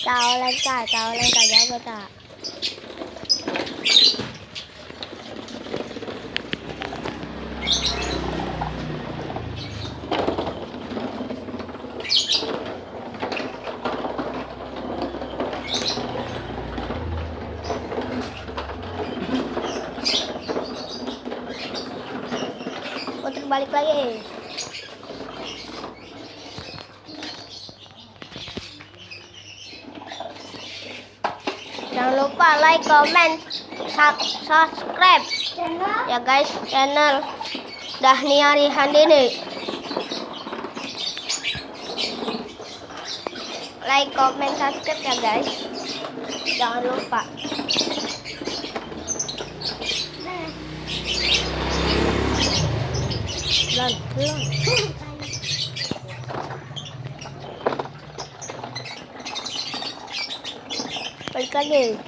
Cao lên cài giáo kata. Putar balik lagi. Jangan lupa like, comment, subscribe ya guys, channel Dahnia Rihandini. Like, comment, subscribe ya guys, jangan lupa. Belum. Balik lagi.